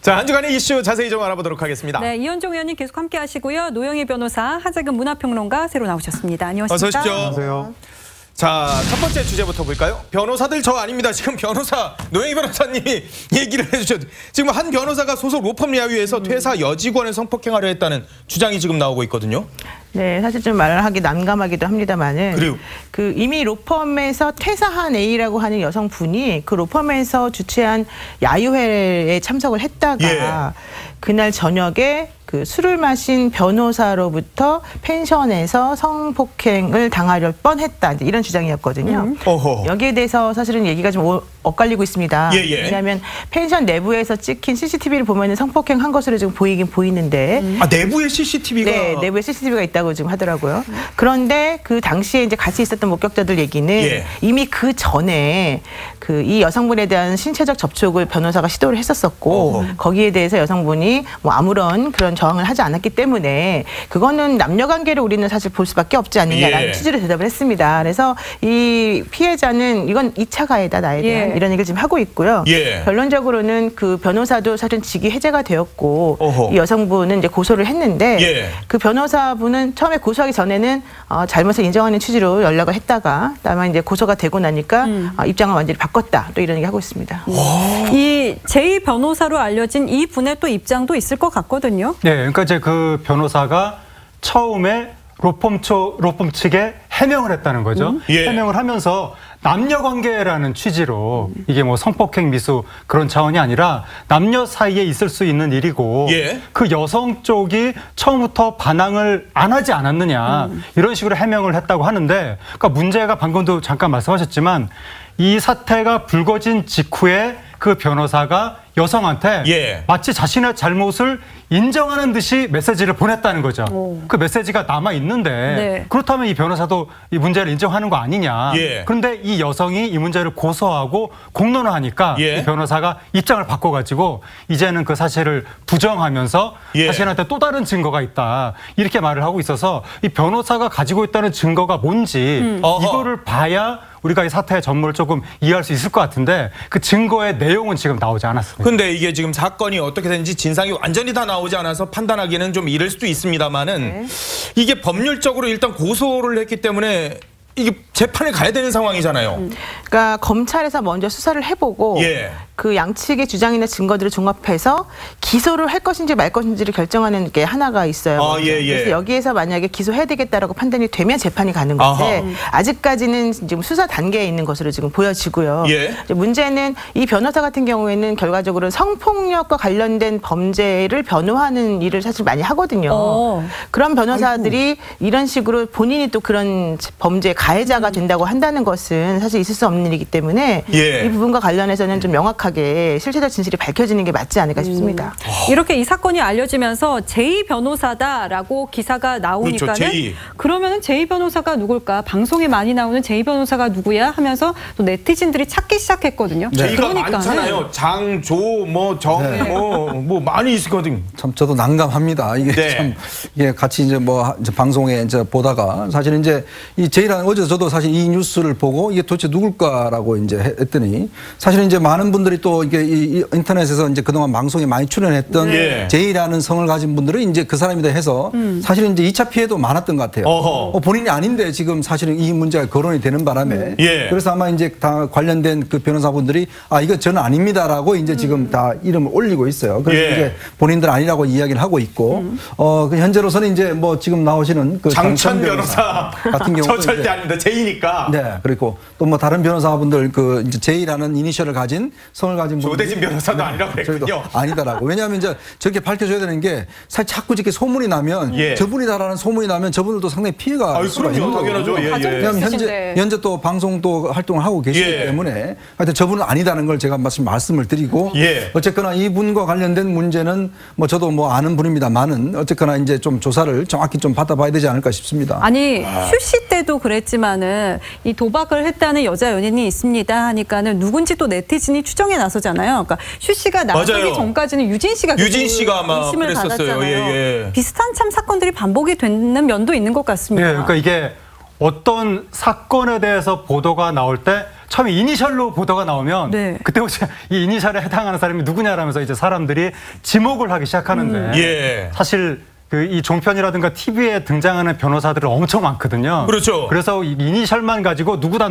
자, 한 주간의 이슈 자세히 좀 알아보도록 하겠습니다. 네, 이현종 의원님 계속 함께 하시고요. 노영희 변호사, 하재근 문화평론가 새로 나오셨습니다. 안녕하십니까? 어서 오십시오. 안녕하세요. 자, 첫 번째 주제부터 볼까요? 변호사들 저 아닙니다. 지금 변호사, 노영희 변호사님이 얘기를 해주셨죠. 지금 한 변호사가 소속 로펌야위에서 퇴사 여직원을 성폭행하려 했다는 주장이 지금 나오고 있거든요. 네, 사실 좀 말을 하기 난감하기도 합니다만은 그래요? 그 이미 로펌에서 퇴사한 A라고 하는 여성분이 그 로펌에서 주최한 야유회에 참석을 했다가 그날 저녁에 그 술을 마신 변호사로부터 펜션에서 성폭행을 당하려 뻔했다, 이제 이런 주장이었거든요. 여기에 대해서 사실은 얘기가 좀 엇갈리고 있습니다. 왜냐하면 펜션 내부에서 찍힌 CCTV를 보면 성폭행한 것으로 지금 보이긴 보이는데, 아, 내부에 CCTV가? 네, 내부에 CCTV가 있다고 지금 하더라고요. 그런데 그 당시에 이제 같이 있었던 목격자들 얘기는 이미 그 전에 그 이 여성분에 대한 신체적 접촉을 변호사가 시도를 했었었고, 거기에 대해서 여성분이 뭐 아무런 그런 저항을 하지 않았기 때문에 그거는 남녀관계를 우리는 사실 볼 수밖에 없지 않느냐라는 취지로 대답을 했습니다. 그래서 이 피해자는 이건 2차 가해다 나에 대한 이런 얘기를 지금 하고 있고요. 결론적으로는 그 변호사도 사실은 직위 해제가 되었고 이 여성분은 이제 고소를 했는데 그 변호사분은 처음에 고소하기 전에는 잘못을 인정하는 취지로 연락을 했다가 다만 이제 고소가 되고 나니까 입장을 완전히 바꿨다, 또 이런 얘기 하고 있습니다. 이 제2 변호사로 알려진 이 분의 또 입장도 있을 것 같거든요. 네, 그러니까 이제 그 변호사가 처음에 로펌 측에 해명을 했다는 거죠. 해명을 하면서 남녀관계라는 취지로 이게 뭐 성폭행 미수 그런 차원이 아니라 남녀 사이에 있을 수 있는 일이고 그 여성 쪽이 처음부터 반항을 안 하지 않았느냐, 이런 식으로 해명을 했다고 하는데, 그러니까 문제가 방금도 잠깐 말씀하셨지만 이 사태가 불거진 직후에 그 변호사가 여성한테 마치 자신의 잘못을 인정하는 듯이 메시지를 보냈다는 거죠. 그 메시지가 남아 있는데 그렇다면 이 변호사도 이 문제를 인정하는 거 아니냐. 그런데 이 여성이 이 문제를 고소하고 공론화하니까 이 변호사가 입장을 바꿔가지고 이제는 그 사실을 부정하면서 자신한테 또 다른 증거가 있다, 이렇게 말을 하고 있어서 이 변호사가 가지고 있다는 증거가 뭔지 이거를 봐야 우리가 이 사태의 전모를 조금 이해할 수 있을 것 같은데 그 증거의 내용은 지금 나오지 않았습니다. 근데 이게 지금 사건이 어떻게 되는지 진상이 완전히 다 나오지 않아서 판단하기는 좀 이를 수도 있습니다만은 이게 법률적으로 일단 고소를 했기 때문에 이게 재판에 가야 되는 상황이잖아요. 그러니까 검찰에서 먼저 수사를 해보고 그 양측의 주장이나 증거들을 종합해서 기소를 할 것인지 말 것인지를 결정하는 게 하나가 있어요. 그래서 여기에서 만약에 기소해야 되겠다라고 판단이 되면 재판이 가는 건데 아직까지는 지금 수사 단계에 있는 것으로 지금 보여지고요. 문제는 이 변호사 같은 경우에는 결과적으로 성폭력과 관련된 범죄를 변호하는 일을 사실 많이 하거든요. 그런 변호사들이 이런 식으로 본인이 또 그런 범죄 가해자가 된다고 한다는 것은 사실 있을 수 없는 일이기 때문에 이 부분과 관련해서는 좀 명확하게 실체적 진실이 밝혀지는 게 맞지 않을까 싶습니다. 이렇게 이 사건이 알려지면서 제2 변호사다라고 기사가 나오니까는 그러면은 제2 변호사가 누굴까? 방송에 많이 나오는 제2 변호사가 누구야? 하면서 또 네티즌들이 찾기 시작했거든요. 제이가 많잖아요. 장, 조, 뭐 정, 뭐 많이 있거든요. 참 저도 난감합니다. 이게 참 이게 같이 이제 뭐 이제 방송에 이제 보다가 사실 이제 이 제이라는 어제 저도 사실 이 뉴스를 보고 이게 도대체 누굴까라고 이제 했더니 사실 이제 많은 분들이 또 이게 이 인터넷에서 이제 그동안 방송에 많이 출연했던 제이라는 성을 가진 분들은 이제 그 사람이다 해서 사실은 이제 2차 피해도 많았던 것 같아요. 본인이 아닌데 지금 사실은 이 문제가 거론이 되는 바람에 그래서 아마 이제 다 관련된 그 변호사분들이 아 이거 저는 아닙니다라고 이제 지금 다 이름을 올리고 있어요. 그래서 이제 본인들 아니라고 이야기를 하고 있고 그 현재로서는 이제 뭐 지금 나오시는 그 장천 변호사 같은 경우 저 절대 아닙니다. 제이니까. 네, 그리고 또 뭐 다른 변호사분들 그 이제 제이라는 이니셜을 가진 성을 가진 분들 조대진 변호사도 아니라고 그랬군요. 아니다라고. 왜냐하면 이제 저렇게 밝혀줘야 되는 게 사실 자꾸 이렇게 소문이 나면 저분이다라는 소문이 나면 저분들도 상당히 피해가 있을 수가 있는 거고. 왜냐하면 현재 또 방송 또 활동을 하고 계시기 때문에 하여튼 저분은 아니다는 걸 제가 말씀을 드리고 어쨌거나 이분과 관련된 문제는 뭐 저도 뭐 아는 분입니다만은 어쨌거나 이제 좀 조사를 정확히 좀 받아봐야 되지 않을까 싶습니다. 아니 휴시 때도 그랬지만은 이 도박을 했다는 여자 연예인이 있습니다 하니까는 누군지 또 네티즌이 추정에 나서잖아요. 그러니까 슈 씨가 나서기 전까지는 유진 씨가 아마 의심을 그랬었어요. 받았잖아요. 비슷한 참 사건들이 반복이 되는 면도 있는 것 같습니다. 그러니까 이게 어떤 사건에 대해서 보도가 나올 때 처음에 이니셜로 보도가 나오면 네. 그때부터 이 이니셜에 해당하는 사람이 누구냐라면서 이제 사람들이 지목을 하기 시작하는데 예. 사실 이 종편이라든가 TV에 등장하는 변호사들은 엄청 많거든요. 그렇죠. 그래서 이 이니셜만 가지고 누구다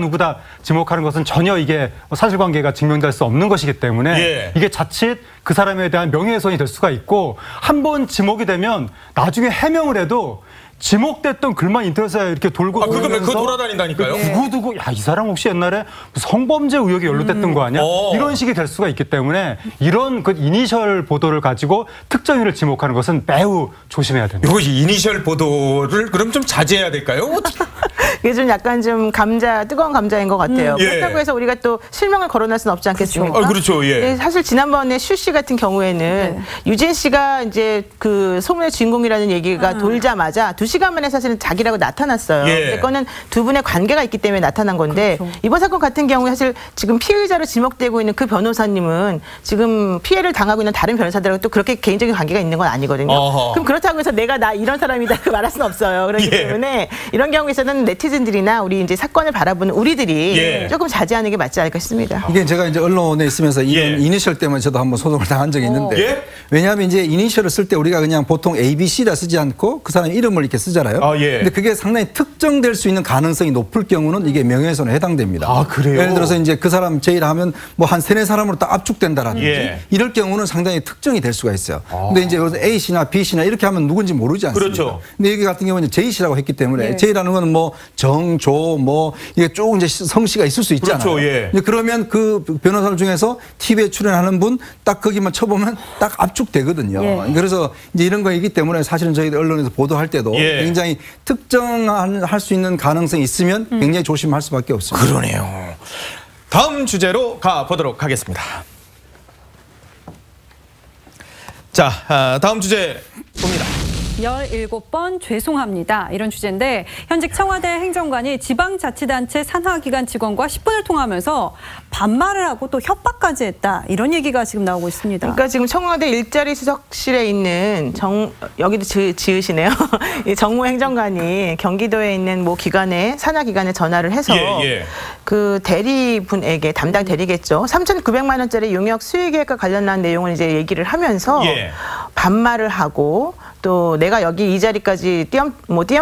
지목하는 것은 전혀 이게 사실관계가 증명될 수 없는 것이기 때문에 예. 이게 자칫 그 사람에 대한 명예훼손이 될 수가 있고 한 번 지목이 되면 나중에 해명을 해도 지목됐던 글만 인터넷에 이렇게 돌고 그거 돌아다닌다니까요. 두고두고 야, 이 사람 혹시 옛날에 성범죄 의혹이 연루됐던 거 아니야? 이런 식이 될 수가 있기 때문에 이런 그 이니셜 보도를 가지고 특정인을 지목하는 것은 매우 조심해야 됩니다. 이거 이니셜 보도를 그럼 좀 자제해야 될까요? 이게 좀 약간 좀 뜨거운 감자인 것 같아요. 예. 그렇다고 해서 우리가 또 실명을 거론할 수는 없지 않겠습니까? 그렇죠. 예. 사실 지난번에 슈 씨 같은 경우에는 유진 씨가 이제 그 소문의 주인공이라는 얘기가 돌자마자 2시간 만에 사실은 자기라고 나타났어요. 예. 근데 그거는 두 분의 관계가 있기 때문에 나타난 건데 그렇죠. 이번 사건 같은 경우에 사실 지금 피의자로 지목되고 있는 그 변호사님은 지금 피해를 당하고 있는 다른 변호사들하고 또 그렇게 개인적인 관계가 있는 건 아니거든요. 그럼 그렇다고 해서 내가 이런 사람이다 말할 수는 없어요. 그렇기 때문에 이런 경우에서는 네티즌들이나 우리 이제 사건을 바라보는 우리들이 조금 자제하는 게 맞지 않을까 싶습니다. 이게 제가 이제 언론에 있으면서 이런 이니셜 때문에 저도 한번 소송을 당한 적이 있는데 왜냐하면 이제 이니셜을 쓸 때 우리가 그냥 보통 ABC라 쓰지 않고 그 사람 이름을 이렇게 쓰잖아요. 근데 그게 상당히 특정될 수 있는 가능성이 높을 경우는 이게 명예훼손에 해당됩니다. 그래요? 예를 들어서 이제 그 사람 제일 하면 뭐 한 3-4사람으로 딱 압축된다라든지 이럴 경우는 상당히 특정이 될 수가 있어요. 근데 이제 여기서 A씨나 B씨나 이렇게 하면 누군지 모르지 않습니까? 그렇죠. 근데 여기 같은 경우는 J씨라고 했기 때문에 J라는 거는 뭐 정, 조, 뭐 이게 쭉 이제 성씨가 있을 수 있잖아요. 그렇죠. 그러면 그 변호사들 중에서 TV에 출연하는 분 딱 거기만 쳐보면 딱 압축되거든요. 그래서 이제 이런 거이기 때문에 사실은 저희 언론에서 보도할 때도 굉장히 특정할 수 있는 가능성이 있으면 굉장히 조심할 수밖에 없습니다. 그러네요. 다음 주제로 가보도록 하겠습니다. 자, 다음 주제 봅니다. 17번 죄송합니다. 이런 주제인데 현직 청와대 행정관이 지방자치단체 산하기관 직원과 10분을 통화하면서 반말을 하고 또 협박까지 했다. 이런 얘기가 지금 나오고 있습니다. 그러니까 지금 청와대 일자리 수석실에 있는 여기도 지으시네요. 이 정무 행정관이 경기도에 있는 뭐 기관에 산하기관에 전화를 해서 그 대리분에게 담당 대리겠죠. 3,900만 원짜리 용역 수익계획과 관련한 내용을 이제 얘기를 하면서 반말을 하고 또 내가 여기 이 자리까지 띄엄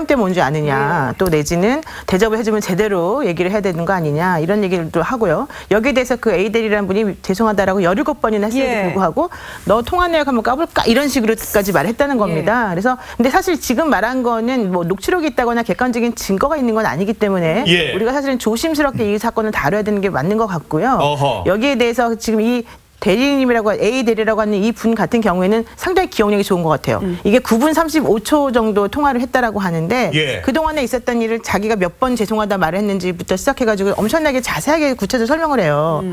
때문에 온 줄 아느냐. 또 내지는 대접을 해주면 제대로 얘기를 해야 되는 거 아니냐. 이런 얘기를 또 하고요. 여기에 대해서 그 A대리라는 분이 죄송하다라고 17번이나 했음에도 불구하고 너 통화 내역 한번 까볼까? 이런 식으로까지 말했다는 겁니다. 그래서 근데 사실 지금 말한 거는 뭐 녹취록이 있다거나 객관적인 증거가 있는 건 아니기 때문에 우리가 사실은 조심스럽게 이 사건을 다뤄야 되는 게 맞는 것 같고요. 여기에 대해서 지금 이 대리님이라고 A 대리라고 하는 이 분 같은 경우에는 상당히 기억력이 좋은 것 같아요. 이게 9분 35초 정도 통화를 했다라고 하는데 그동안에 있었던 일을 자기가 몇 번 죄송하다 말을 했는지부터 시작해가지고 엄청나게 자세하게 구체적으로 설명을 해요.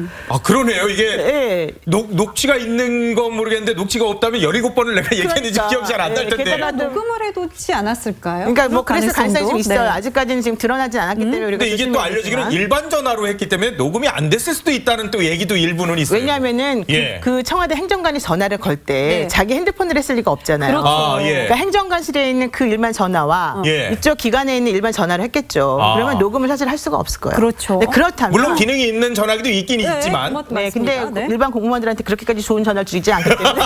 그러네요. 이게 녹취가 있는 건 모르겠는데 녹취가 없다면 17번을 내가 얘기했는지 기억이 잘 안 날 텐데. 게다가 녹음을 해두지 않았을까요? 그러니까 뭐 그래서 가능성이 좀 있어요. 아직까지는 지금 드러나지 않았기 때문에 우리가. 근데 이게 또 알려지기는 일반 전화로 했기 때문에 녹음이 안 됐을 수도 있다는 또 얘기도 일부는 있어요. 왜냐하면은 그 청와대 행정관이 전화를 걸 때 자기 핸드폰을 했을 리가 없잖아요. 그러니까 행정관실에 있는 그 일반 전화와 이쪽 기관에 있는 일반 전화를 했겠죠. 그러면 녹음을 사실 할 수가 없을 거예요. 그렇죠. 그렇다면 물론 기능이 있는 전화기도 있긴 있지만 근데 일반 공무원들한테 그렇게까지 좋은 전화를 주지 않기 때문에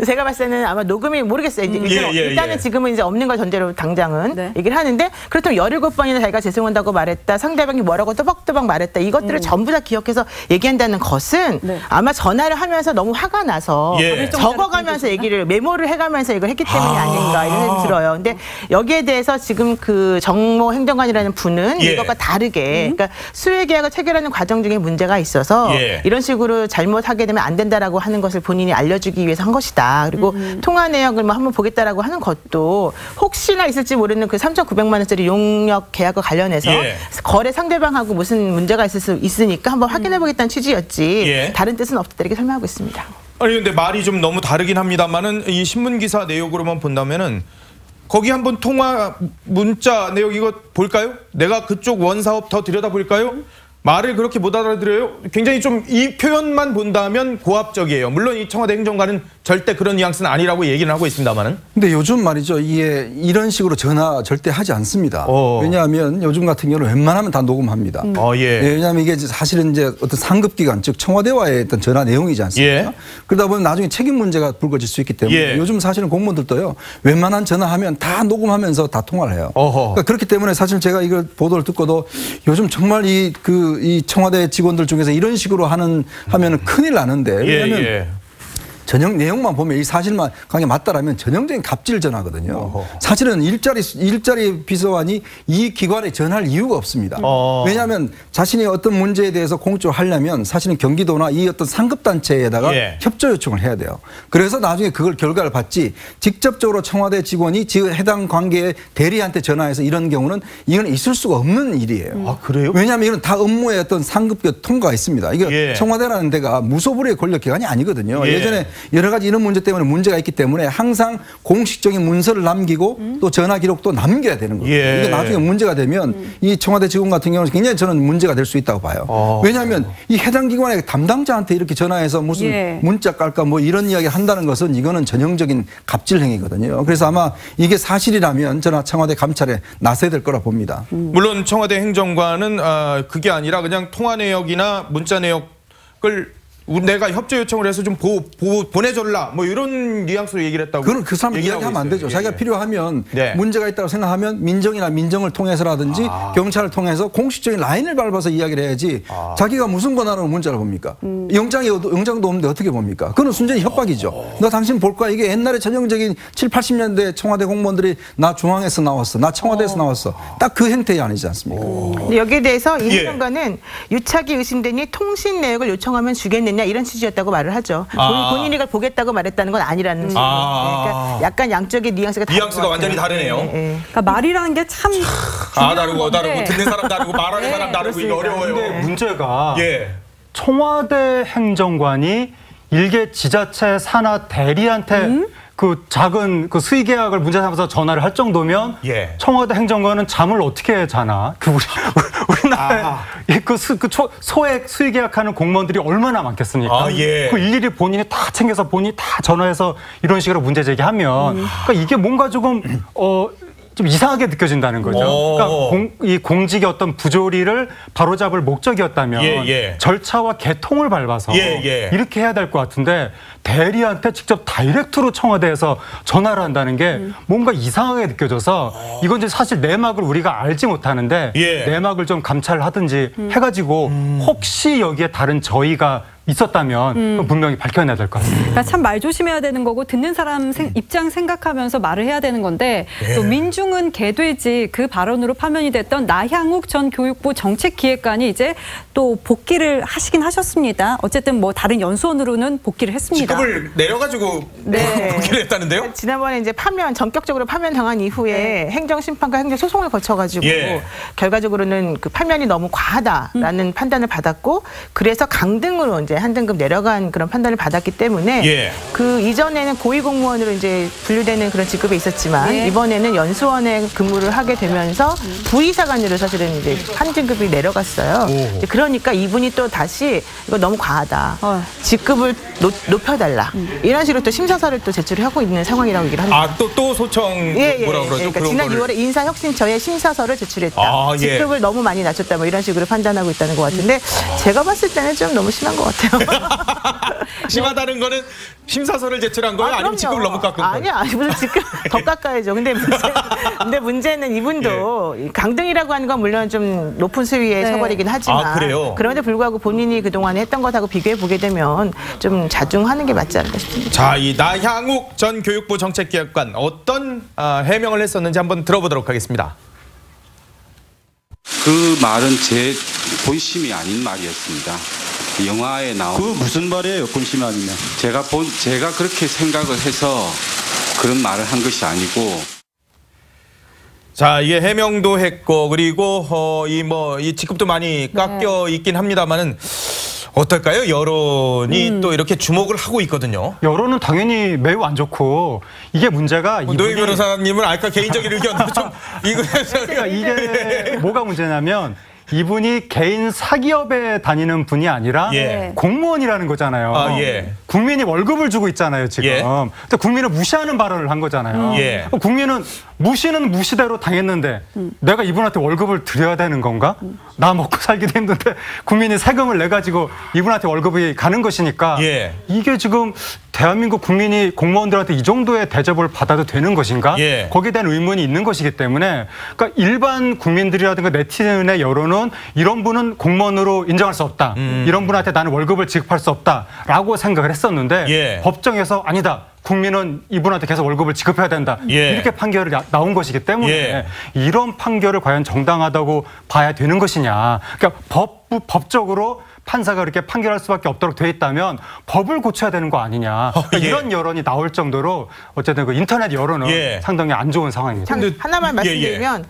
제가 봤을 때는 아마 녹음이 모르겠어요. 일단은 지금은 이제 없는 걸 전제로 당장은 얘기를 하는데 그렇다면 17번이나 자기가 죄송한다고 말했다. 상대방이 뭐라고 또박또박 말했다. 이것들을 전부 다 기억해서 얘기한다는 것은 아마 전화를 하면서 너무 화가 나서 적어가면서 얘기를 메모를 해가면서 이걸 했기 때문이 아닌가 이런 생각이 들어요. 근데 여기에 대해서 지금 그 정모 행정관이라는 분은 이것과 다르게 그러니까 수의계약을 체결하는 과정 중에 문제가 있어서 이런 식으로 잘못하게 되면 안 된다라고 하는 것을 본인이 알려주기 위해서 한 것이다. 그리고 통화 내역을 뭐 한번 보겠다라고 하는 것도 혹시나 있을지 모르는 그 3,900만 원짜리 용역 계약과 관련해서 거래 상대방하고 무슨 문제가 있을 수 있으니까 한번 확인해 보겠다는 취지였지 다른 뜻은 없다 이렇게 설명하고 있습니다. 아니 근데 말이 좀 너무 다르긴 합니다만은 이 신문 기사 내용으로만 본다면은 거기 한번 통화 문자 내용 이거 볼까요? 내가 그쪽 원사업 더 들여다볼까요? 말을 그렇게 못 알아들어요? 굉장히 좀 이 표현만 본다면 고압적이에요. 물론 이 청와대 행정관은 절대 그런 뉘앙스는 아니라고 얘기는 하고 있습니다만은. 근데 요즘 말이죠. 이게 이런 식으로 전화 절대 하지 않습니다. 왜냐하면 요즘 같은 경우는 웬만하면 다 녹음합니다. 예. 네, 왜냐하면 이게 사실은 이제 어떤 상급기관, 즉 청와대와의 어떤 전화 내용이지 않습니까? 예. 그러다 보면 나중에 책임 문제가 불거질 수 있기 때문에 예. 요즘 사실은 공무원들도요. 웬만한 전화하면 다 녹음하면서 다 통화를 해요. 그러니까 그렇기 때문에 사실 제가 이걸 보도를 듣고도 요즘 정말 이 청와대 직원들 중에서 이런 식으로 하면은 큰일 나는데 왜냐하면 전형 내용만 보면 이 사실만 강하게 맞다라면 전형적인 갑질 전화거든요. 사실은 일자리 비서관이 이 기관에 전할 이유가 없습니다. 왜냐하면 자신이 어떤 문제에 대해서 공적으로 하려면 사실은 경기도나 이 어떤 상급 단체에다가 협조 요청을 해야 돼요. 그래서 나중에 그걸 결과를 받지 직접적으로 청와대 직원이 해당 관계의 대리한테 전화해서 이런 경우는 이건 있을 수가 없는 일이에요. 아, 그래요? 왜냐하면 이건 다 업무의 어떤 상급 통과가 있습니다. 이게 청와대라는 데가 무소불위의 권력기관이 아니거든요. 예전에 여러 가지 이런 문제 때문에 문제가 있기 때문에 항상 공식적인 문서를 남기고 또 전화 기록도 남겨야 되는 거예요. 이게 나중에 문제가 되면 이 청와대 직원 같은 경우는 굉장히 저는 문제가 될 수 있다고 봐요. 왜냐하면 이 해당 기관의 담당자한테 이렇게 전화해서 무슨 문자 깔까 뭐 이런 이야기 한다는 것은 이거는 전형적인 갑질 행위거든요. 그래서 아마 이게 사실이라면 저는 청와대 감찰에 나서야 될 거라 봅니다. 물론 청와대 행정관은 그게 아니라 그냥 통화 내역이나 문자 내역을 내가 협조 요청을 해서 좀 보내줘라 뭐 이런 뉘앙스로 얘기를 했다고. 그건 그 사람 이야기하면 안 되죠. 자기가 필요하면 문제가 있다고 생각하면 민정이나 민정을 통해서라든지 경찰을 통해서 공식적인 라인을 밟아서 이야기를 해야지 자기가 무슨 권한으로 문자를 봅니까? 영장도 없는데 어떻게 봅니까? 그건 순전히 협박이죠. 너 당신 볼 거야. 이게 옛날에 전형적인 7, 80년대 청와대 공무원들이 나 중앙에서 나왔어. 나 청와대에서 나왔어. 딱 그 행태이 아니지 않습니까? 여기에 대해서 이 행정관은 유착이 의심되니 통신 내역을 요청하면 주겠느냐 이런 취지였다고 말을 하죠. 본인이 그걸 보겠다고 말했다는 건 아니라는 식으로. 그러니까 약간 양쪽의 뉘앙스가 완전히 다르네요. 그러니까 말이라는 게 참 다르고 듣는 사람 다르고 말하는 사람 다르고 이게 어려워요. 근데 문제가 청와대 행정관이 일개 지자체 산하 대리한테 그 작은 그 수의 계약을 문제 삼아서 전화를 할 정도면 청와대 행정관은 잠을 어떻게 자나? 우리나라에 소액 수의 계약하는 공무원들이 얼마나 많겠습니까? 그 일일이 본인이 다 챙겨서 본인이 다 전화해서 이런 식으로 문제 제기하면 그러니까 이게 뭔가 조금 좀 이상하게 느껴진다는 거죠. 그러니까 이 공직의 어떤 부조리를 바로잡을 목적이었다면 절차와 계통을 밟아서 이렇게 해야 될 것 같은데 대리한테 직접 다이렉트로 청와대에서 전화를 한다는 게 뭔가 이상하게 느껴져서 이건 이제 사실 내막을 우리가 알지 못하는데 내막을 좀 감찰하든지 해가지고 혹시 여기에 다른 저희가 있었다면 분명히 밝혀내야 될 것 같습니다. 그러니까 참 말 조심해야 되는 거고 듣는 사람 입장 생각하면서 말을 해야 되는 건데 또 민중은 개돼지 그 발언으로 파면이 됐던 나향욱 전 교육부 정책기획관이 이제 또 복귀를 하시긴 하셨습니다. 어쨌든 뭐 다른 연수원으로는 복귀를 했습니다. 직급을 내려가지고 복귀를 했다는데요? 지난번에 이제 전격적으로 파면당한 이후에 행정심판과 행정소송을 거쳐가지고 결과적으로는 그 파면이 너무 과하다라는 판단을 받았고 그래서 강등으로 이제 한 등급 내려간 그런 판단을 받았기 때문에 그 이전에는 고위공무원으로 이제 분류되는 그런 직급에 있었지만 이번에는 연수원에 근무를 하게 되면서 부의사관으로 사실은 이제 한 등급이 내려갔어요. 그러니까 이분이 또 다시 이거 너무 과하다. 직급을 높여달라. 이런 식으로 또 심사서를 또 제출하고 있는 상황이라고 얘기를 합니다. 또 소청 뭐라 그러죠? 그러니까 지난 6월에 인사혁신처에 심사서를 제출했다. 직급을 너무 많이 낮췄다. 뭐 이런 식으로 판단하고 있다는 것 같은데 제가 봤을 때는 좀 너무 심한 것 같아요. 심하다는 거는 심사서를 제출한 거예요? 아니면 직급을 너무 깎은 거예요? 아니 무슨 직급 더 깎아야죠. 근데 문제는 이분도 강등이라고 하는 건 물론 좀 높은 수위의 처벌이긴 하지만 그런데 불구하고 본인이 그동안 했던 것하고 비교해 보게 되면 좀 자중하는 게 맞지 않을까 싶습니다. 자, 이 나향욱 전 교육부 정책기획관 어떤 해명을 했었는지 한번 들어보도록 하겠습니다. 그 말은 제 본심이 아닌 말이었습니다. 영화에 나온 그 무슨 말이에요? 본심이 아니면 제가 그렇게 생각을 해서 그런 말을 한 것이 아니고. 자, 이게 해명도 했고 그리고 이 직급도 많이 깎여 있긴 합니다만은 어떨까요? 여론이 또 이렇게 주목을 하고 있거든요. 여론은 당연히 매우 안 좋고 이게 문제가 노영 변호사님은 아까 개인적인 의견도 좀 그러니까 이게 뭐가 문제냐면 이분이 개인 사기업에 다니는 분이 아니라 공무원이라는 거잖아요. 국민이 월급을 주고 있잖아요, 지금. 근데 국민을 무시하는 발언을 한 거잖아요. 국민은 무시는 무시대로 당했는데 내가 이분한테 월급을 드려야 되는 건가? 나 먹고 살기도 힘든데 국민이 세금을 내가지고 이분한테 월급이 가는 것이니까 이게 지금 대한민국 국민이 공무원들한테 이 정도의 대접을 받아도 되는 것인가? 거기에 대한 의문이 있는 것이기 때문에 그러니까 일반 국민들이라든가 네티즌의 여론은 이런 분은 공무원으로 인정할 수 없다. 이런 분한테 나는 월급을 지급할 수 없다라고 생각을 했었는데 법정에서 아니다. 국민은 이분한테 계속 월급을 지급해야 된다. 이렇게 판결이 나온 것이기 때문에 이런 판결을 과연 정당하다고 봐야 되는 것이냐. 그러니까 법적으로 판사가 그렇게 판결할 수밖에 없도록 돼 있다면 법을 고쳐야 되는 거 아니냐. 그러니까 이런 여론이 나올 정도로 어쨌든 그 인터넷 여론은 상당히 안 좋은 상황입니다. 하나만 말씀드리면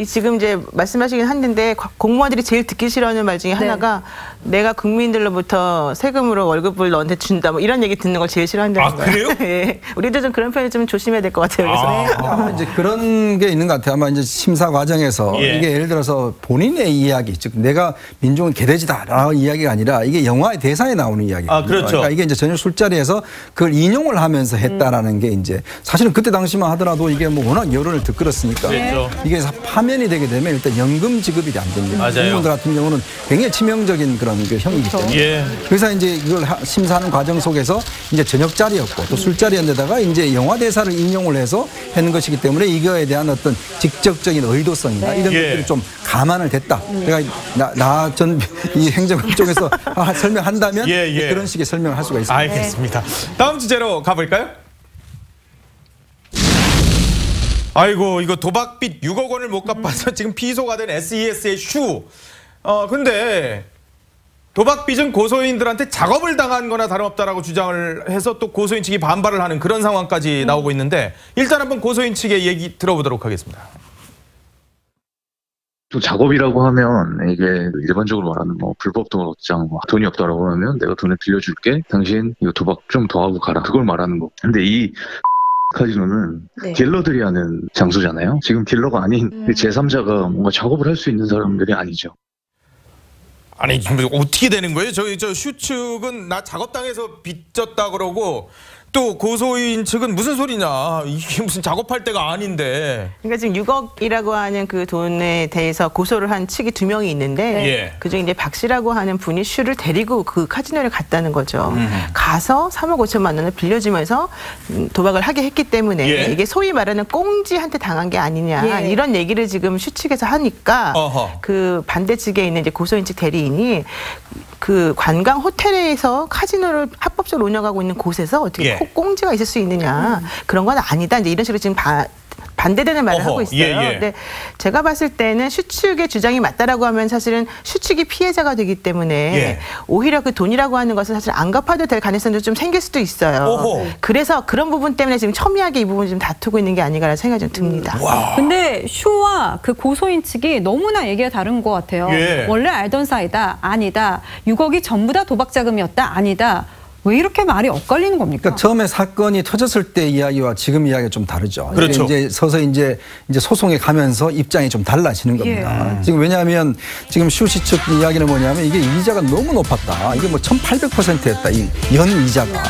지금 이제 말씀하시긴 했는데 공무원들이 제일 듣기 싫어하는 말 중에 하나가 내가 국민들로부터 세금으로 월급을 너한테 준다 뭐 이런 얘기 듣는 걸 제일 싫어한다는 거예요. 그래요? 우리도 좀 그런 표현 좀 조심해야 될 것 같아요. 그래서 아마 이제 그런 게 있는 것 같아요. 아마 이제 심사 과정에서 이게 예를 들어서 본인의 이야기, 즉 내가 민중은 개돼지다라는 이야기가 아니라 이게 영화의 대사에 나오는 이야기예요. 그렇죠. 그러니까 이게 이제 저녁 술자리에서 그걸 인용을 하면서 했다라는 게 이제 사실은 그때 당시만 하더라도 이게 뭐 워낙 여론을 득끌었으니까 이게 파면이 되게 되면 일단 연금 지급이 안 됩니다. 공무원들 같은 경우는 굉장히 치명적인 그런 그 형이기 때문에 그래서 이제 이걸 심사하는 과정 속에서 이제 저녁 자리였고 또 술자리였는데다가 이제 영화 대사를 인용을 해서 하는 것이기 때문에 이거에 대한 어떤 직접적인 의도성이나 이런 것들이 좀 감안을 됐다. 제가 나 전 이 행정부 쪽에서 설명한다면 그런 식의 설명을 할 수가 있습니다. 알겠습니다. 다음 주제로 가볼까요? 아이고 이거 도박빚 6억 원을 못 갚아서 지금 피소가 된 SES의 슈. 근데 도박빚은 고소인들한테 작업을 당한 거나 다름없다라고 주장을 해서 또 고소인 측이 반발을 하는 그런 상황까지 나오고 있는데 일단 한번 고소인 측의 얘기 들어보도록 하겠습니다. 또 작업이라고 하면 이게 일반적으로 말하는 뭐 불법 도박 업장 돈이 없다라고 하면 내가 돈을 빌려줄게. 당신 이거 도박 좀 더 하고 가라. 그걸 말하는 거. 근데 이 카지노는 딜러들이 하는 장소잖아요. 지금 딜러가 아닌 제3자가 뭔가 작업을 할 수 있는 사람들이 아니죠. 아니 어떻게 되는 거예요? 저 슈 측은 나 작업당해서 빚졌다 그러고 또 고소인 측은 무슨 소리냐. 이게 무슨 작업할 때가 아닌데. 그러니까 지금 6억이라고 하는 그 돈에 대해서 고소를 한 측이 2명이 있는데 그중에 이제 박 씨라고 하는 분이 슈를 데리고 그 카지노를 갔다는 거죠. 가서 3억 5천만 원을 빌려주면서 도박을 하게 했기 때문에 이게 소위 말하는 꽁지한테 당한 게 아니냐 이런 얘기를 지금 슈 측에서 하니까 그 반대 측에 있는 이제 고소인 측 대리인이 그 관광 호텔에서 카지노를 합법적으로 운영하고 있는 곳에서 어떻게 꽁지가 있을 수 있느냐. 그런 건 아니다. 이제 이런 식으로 지금 반대되는 말을 하고 있어요. 근데 제가 봤을 때는 슈 측의 주장이 맞다라고 하면 사실은 슈 측이 피해자가 되기 때문에 오히려 그 돈이라고 하는 것은 사실 안 갚아도 될 가능성도 좀 생길 수도 있어요. 그래서 그런 부분 때문에 지금 첨예하게 이 부분을 좀 다투고 있는 게 아닌가라는 생각이 좀 듭니다. 근데 슈와 그 고소인 측이 너무나 얘기가 다른 것 같아요. 원래 알던 사이다. 아니다. 6억이 전부 다 도박 자금이었다. 아니다. 왜 이렇게 말이 엇갈리는 겁니까? 그러니까 처음에 사건이 터졌을 때 이야기와 지금 이야기가 좀 다르죠. 그렇죠. 이제 서서히 이제 소송에 가면서 입장이 좀 달라지는 겁니다. 지금 왜냐하면 지금 슈씨 측 이야기는 뭐냐면 이게 이자가 너무 높았다. 이게 뭐 1,800%였다. 이 연 이자가.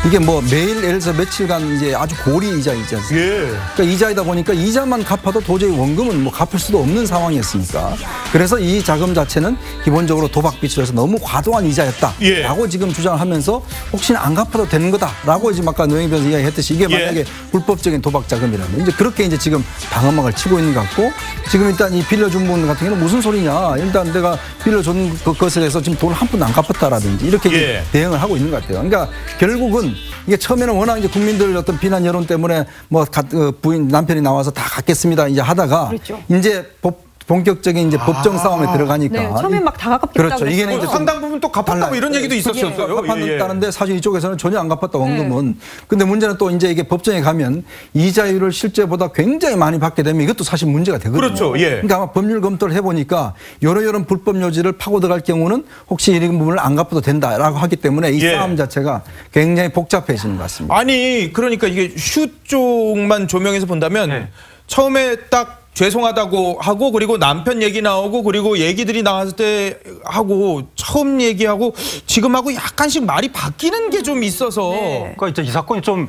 이게 뭐 매일 예를 들어서 며칠간 이제 아주 고리 이자이지 않습니까? 그러니까 이자이다 보니까 이자만 갚아도 도저히 원금은 뭐 갚을 수도 없는 상황이었으니까. 그래서 이 자금 자체는 기본적으로 도박빚으로 해서 너무 과도한 이자였다라고 지금 주장하면서 혹시나 안 갚아도 되는 거다라고 지금 아까 노영희 변호사 이야기했듯이 이게 만약에 불법적인 도박 자금이라면 이제 그렇게 이제 지금 방어막을 치고 있는 것 같고 지금 일단 이 빌려준 분 같은 경우는 무슨 소리냐. 일단 내가 빌려준 것에 해서 지금 돈을 한 푼도 안 갚았다라든지 이렇게 이제 대응을 하고 있는 것 같아요. 그러니까 결국은 이게 처음에는 워낙 이제 국민들 어떤 비난 여론 때문에 뭐 부인 남편이 나와서 다 갚겠습니다 이제 하다가 이제 본격적인 이제 법정 싸움에 들어가니까 처음에 막 다 갚겠다고 그렇죠. 이게 이제 상당 부분 또 갚았다고 이런 얘기도 있었어요. 갚았다는데 사실 이쪽에서는 전혀 안 갚았다 원금은. 근데 문제는 또 이제 이게 법정에 가면 이자율을 실제보다 굉장히 많이 받게 되면 이것도 사실 문제가 되거든요. 그렇죠. 그러니까 아마 법률 검토를 해보니까 이런 불법 요지를 파고 들어갈 경우는 혹시 이런 부분을 안 갚아도 된다라고 하기 때문에 이 싸움 자체가 굉장히 복잡해지는 것 같습니다. 아니 그러니까 이게 슈 쪽만 조명해서 본다면 처음에 딱 죄송하다고 하고 그리고 남편 얘기 나오고 그리고 얘기들이 나왔을 때 하고 처음 얘기하고 지금하고 약간씩 말이 바뀌는 게 좀 있어서 그러니까 이제 이 사건이 좀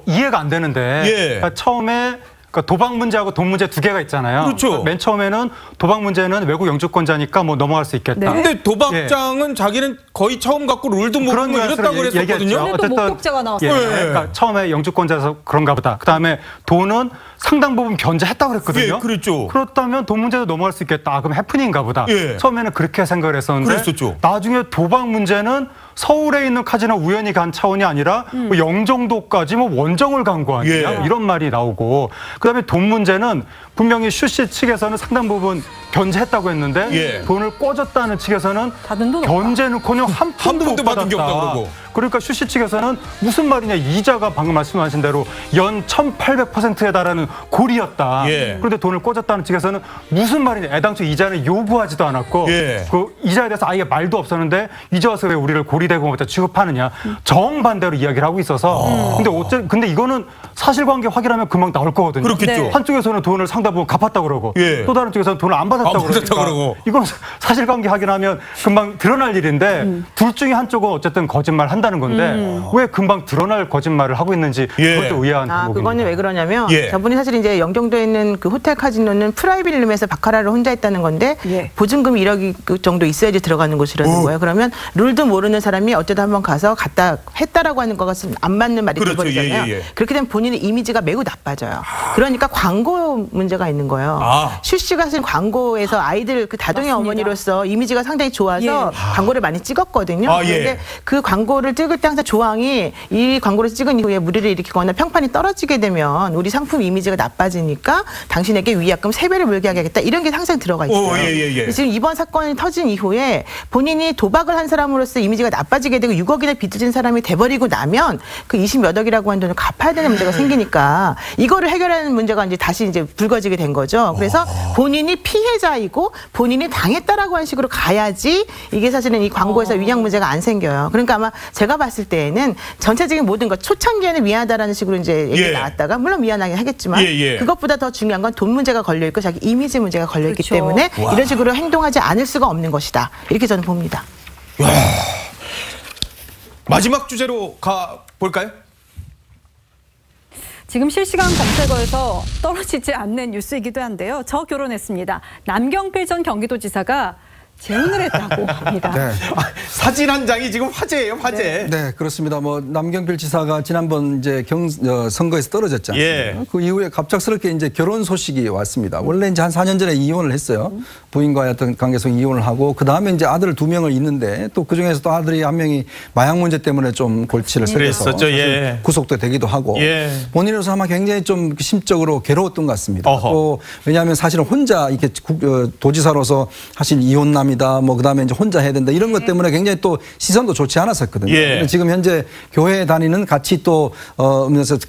이해가 안 되는데 예. 그러니까 처음에 그러니까 도박 문제하고 돈 문제 두 개가 있잖아요. 그렇죠. 그러니까 맨 처음에는 도박 문제는 외국 영주권자니까 뭐 넘어갈 수 있겠다. 근데 도박장은 자기는 거의 처음 갖고 룰도 모르고 이랬다고 그랬었거든요. 근데 또 목격자가 나왔어요. 그러니까 처음에 영주권자에서 그런가 보다. 그다음에 돈은 상당 부분 변제했다고 그랬거든요. 예, 그렇죠. 그렇다면 돈 문제도 넘어갈 수 있겠다. 그럼 해프닝인가 보다. 예. 처음에는 그렇게 생각을 했었는데 그랬었죠. 나중에 도박 문제는 서울에 있는 카지노 우연히 간 차원이 아니라 뭐 영종도까지 뭐 원정을 간 거 아니냐 예. 이런 말이 나오고 그다음에 돈 문제는 분명히 슈씨 측에서는 상당 부분 견제했다고 했는데 예. 돈을 꿔줬다는 측에서는 받은 돈 없다. 견제는커녕 한 푼도 못 받은 게 없다 받았다. 그러고. 그러니까 슈씨 측에서는 무슨 말이냐 이자가 방금 말씀하신 대로 연 1,800%에 달하는 골이었다. 예. 그런데 돈을 꿔줬다는 측에서는 무슨 말이냐 애당초 이자는 요구하지도 않았고 예. 그 이자에 대해서 아예 말도 없었는데 이제 와서 왜 우리를 고리대금업자 취급하느냐 정반대로 이야기를 하고 있어서 근데 이거는 사실관계 확인하면 금방 나올 거거든요. 그렇겠죠. 네. 한쪽에서는 돈을 상당 부분 갚았다고 그러고 예. 또 다른 쪽에서는 돈을 안 받았다고 그러고. 이건 사실관계 확인하면 금방 드러날 일인데 둘 중에 한쪽은 어쨌든 거짓말 한다는 건데 왜 금방 드러날 거짓말을 하고 있는지 예. 그것도 의아한 대목입니다. 그거는 왜 그러냐면 예. 저분이 사실 이제 영종도에 있는 그 호텔 카지노는 프라이빗 룸에서 바카라를 혼자 했다는 건데 예. 보증금이 1억 정도 있어야지 들어가는 곳이라는 거예요. 그러면 룰도 모르는 사람이 어쩌다 한번 가서 갔다 했다라고 하는 것은 안 맞는 말이 그렇죠. 돼버리잖아요. 예, 예, 예. 그렇게 되면 본인의 이미지가 매우 나빠져요. 그러니까 광고 문제가 있는 거예요. 슈 씨가 사실 광고에서 아이들 그 다둥이 맞습니다. 어머니로서 이미지가 상당히 좋아서 광고를 많이 찍었거든요. 예. 그런데 그 광고를 찍을 때 항상 조항이 이 광고를 찍은 이후에 무리를 일으키거나 평판이 떨어지게 되면 우리 상품 이미지가 나빠지니까 당신에게 위약금 3배를 물게 하겠다 이런 게 항상 들어가 있어요. 예. 지금 이번 사건이 터진 이후에 본인이 도박을 한 사람으로서 이미지가 나빠지게 되고 6억이나 빚을 진 사람이 돼버리고 나면 그 20몇 억이라고 하는 돈을 갚아야 되는 문제가 생기니까 이거를 해결하는 문제가 이제 다시 이제 불거지게 된 거죠. 그래서 본인이 피해자이고 본인이 당했다라고 하는 식으로 가야지 이게 사실은 이 광고에서 위약 문제가 안 생겨요. 그러니까 아마 제가 봤을 때에는 전체적인 모든 것 초창기에는 미안하다라는 식으로 이제 얘기가 나왔다가 물론 미안하게 하겠지만 그것보다 더 중요한 건 돈 문제가 걸려 있고 자기 이미지 문제가 걸려 있기 때문에 이런 식으로 행동하지 않을 수가 없는 것이다. 이렇게 저는 봅니다. 마지막 주제로 가 볼까요? 지금 실시간 검색어에서 떨어지지 않는 뉴스이기도 한데요. 저 결혼했습니다. 남경필 전 경기도지사가 재혼을 했다고 합니다. 네. 사진 한 장이 지금 화제예요, 화제. 네, 그렇습니다. 뭐 남경필 지사가 지난번 이제 선거에서 떨어졌지 않습니까? 그 이후에 갑작스럽게 이제 결혼 소식이 왔습니다. 원래 이제 한 4년 전에 이혼을 했어요. 부인과의 어떤 관계에서 이혼을 하고 그 다음에 이제 아들 2명을 있는데 또 그 중에서 또 아들이 한 명이 마약 문제 때문에 좀 골치를 세워서 구속도 되기도 하고 본인으로서 아마 굉장히 좀 심적으로 괴로웠던 것 같습니다. 또 왜냐하면 사실은 혼자 이렇게 도지사로서 사실 이혼남이다 뭐 그다음에 이제 혼자 해야 된다 이런 것 때문에 굉장히 또 시선도 좋지 않았었거든요. 근데 지금 현재 교회에 다니는 같이 또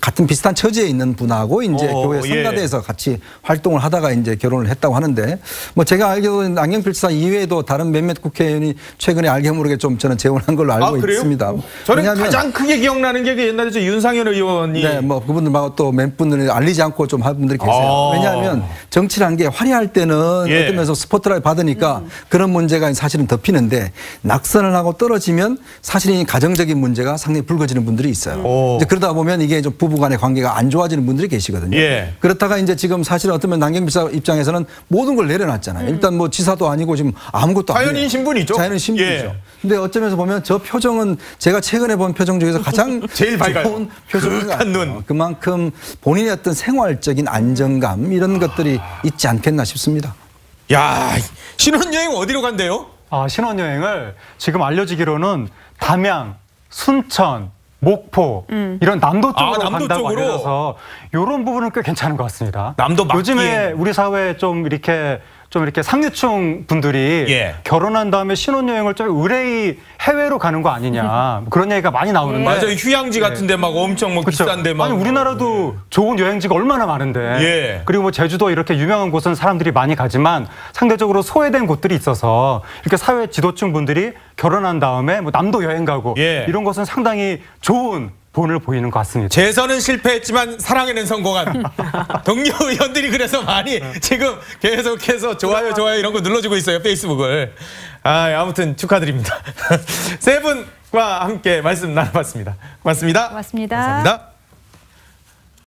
같은 비슷한 처지에 있는 분하고 이제 교회 성가대에서 같이 활동을 하다가 이제 결혼을 했다고 하는데 뭐 제가 알기로는 남경필 지사 이외에도 다른 몇몇 국회의원이 최근에 알게 모르게 좀 저는 재혼한 걸로 알고 있습니다. 저는 가장 크게 기억나는 게 그 옛날에 저 윤상현 의원이 네, 뭐 그분들 말고 또 몇 분들이 알리지 않고 좀 한 분들이 계세요. 왜냐하면 정치라는 게 화려할 때는 어떤 면에서 스포트라이트 받으니까 그런 문제가 사실은 덮이는데 낙선을 하고 떨어지면 사실은 가정적인 문제가 상당히 불거지는 분들이 있어요. 이제 그러다 보면 이게 좀 부부간의 관계가 안 좋아지는 분들이 계시거든요. 그렇다가 이제 지금 사실은 어떤 면 남경필 지사 입장에서는 모든 걸 내려놨잖아요. 일단 뭐 지사도 아니고 지금 아무것도 아니에요. 자연인 신분이죠. 자연인 신분이죠. 근데 어쩌면서 보면 저 표정은 제가 최근에 본 표정 중에서 가장 제일 밝아요. 좋은 표정인 것 같아요. 눈. 그만큼 본인의 어떤 생활적인 안정감 이런 것들이 있지 않겠나 싶습니다. 야, 신혼여행 어디로 간대요? 신혼여행을 지금 알려지기로는 담양, 순천, 목포 이런 남도 쪽으로 간다고 알려져서 이런 부분은 꽤 괜찮은 것 같습니다. 남도 요즘에 우리 사회에 좀 이렇게 상류층 분들이 결혼한 다음에 신혼여행을 좀 의뢰의 해외로 가는 거 아니냐 그런 얘기가 많이 나오는데 맞아요. 휴양지 같은 데 막 엄청 뭐 비싼 데 막 아니 우리나라도 좋은 여행지가 얼마나 많은데 그리고 뭐 제주도 이렇게 유명한 곳은 사람들이 많이 가지만 상대적으로 소외된 곳들이 있어서 이렇게 사회 지도층 분들이 결혼한 다음에 뭐 남도 여행 가고 이런 것은 상당히 좋은 본을 보이는 것 같습니다. 재선은 실패했지만 사랑에는 성공한 동료 의원들이 그래서 많이 지금 계속해서 좋아요 이런 거 눌러주고 있어요, 페이스북을. 아무튼 축하드립니다. 세 분과 함께 말씀 나눠봤습니다. 고맙습니다. 고맙습니다. 감사합니다.